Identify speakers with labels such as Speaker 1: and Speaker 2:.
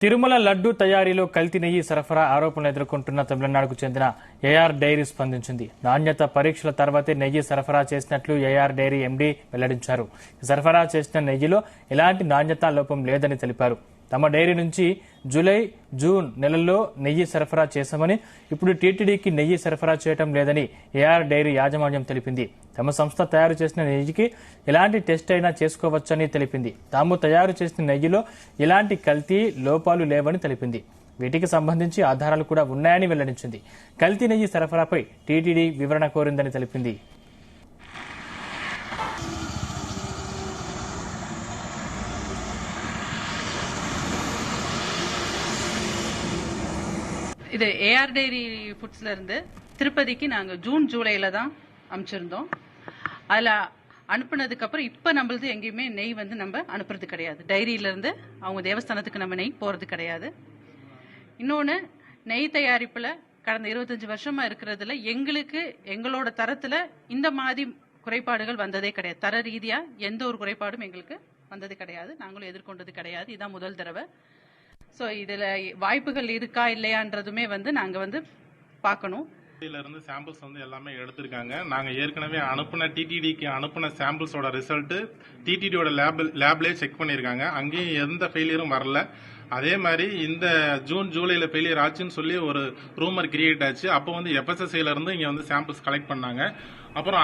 Speaker 1: తిరుమల లడ్డూ తయారీలో కల్తీ నెయ్యి సరఫరా ఆరోపణలు ఎదుర్కొంటున్న తమిళనాడుకు చెందిన ఏఆర్ డైరీ స్పందించింది. నాణ్యత పరీక్షల తర్వాతే నెయ్యి సరఫరా చేసినట్లు ఏఆర్ డైరీ ఎండీ వెల్లడించారు. సరఫరా చేసిన నెయ్యిలో ఎలాంటి నాణ్యతా లోపం లేదని తెలిపారు. తమ డైరీ నుంచి జూలై, జూన్ నెలల్లో నెయ్యి సరఫరా చేశామని, ఇప్పుడు టీటీడీకి నెయ్యి సరఫరా చేయడం లేదని ఏఆర్ డైరీ యాజమాన్యం తెలిపింది. తమ సంస్థ తయారు చేసిన నెయ్యికి ఎలాంటి టెస్ట్ అయినా చేసుకోవచ్చని తెలిపింది. తాము తయారు చేసిన నెయ్యిలో ఎలాంటి కల్తీ లోపాలు లేవని తెలిపింది. వీటికి సంబంధించి ఆధారాలు కూడా ఉన్నాయని వెల్లడించింది. కల్తీ నెయ్యి సరఫరాపై టీటీడీ వివరణ కోరిందని తెలిపింది.
Speaker 2: இது ஏஆர் டைரி ஃபுட்ஸ்ல இருந்து திருப்பதிக்கு நாங்க ஜூன் ஜூலைல தான் அனுப்பிச்சிருந்தோம். அதுல அனுப்புனதுக்கு அப்புறம் இப்ப நம்மளது எங்கேயுமே நெய் வந்து நம்ம அனுப்புறது கிடையாது. டைரியில இருந்து அவங்க தேவஸ்தானத்துக்கு நம்ம நெய் போறது கிடையாது. இன்னொன்னு, நெய் தயாரிப்புல கடந்த 25 வருஷமா இருக்கிறதுல எங்களுக்கு எங்களோட தரத்துல இந்த மாதிரி குறைபாடுகள் வந்ததே கிடையாது. தர ரீதியா எந்த ஒரு குறைபாடும் எங்களுக்கு வந்தது கிடையாது. நாங்களும் எதிர்கொண்டது கிடையாது. இதான் முதல் தடவை. ஸோ இதில் வாய்ப்புகள் இருக்கா இல்லையான்றதுமே வந்து நாங்கள் வந்து பார்க்கணும்.
Speaker 3: இருந்து சாம்பிள்ஸ் வந்து எல்லாமே எடுத்திருக்காங்க. நாங்கள் ஏற்கனவே அனுப்புன டிடிடிக்கு அனுப்புன சாம்பிள்ஸோட ரிசல்ட் டிடிடியோட லேப்லேயே செக் பண்ணியிருக்காங்க. அங்கேயும் எந்த ஃபெயிலியரும் வரல. அதே மாதிரி இந்த ஜூன் ஜூலைல ஃபெயிலியர் ஆச்சுன்னு சொல்லி ஒரு ரூமர் கிரியேட் ஆச்சு. அப்போ வந்து எஃப்எஸ்எஸ்ஐல இருந்து இங்கே வந்து சாம்பிள்ஸ் கலெக்ட் பண்ணாங்க. அப்புறம்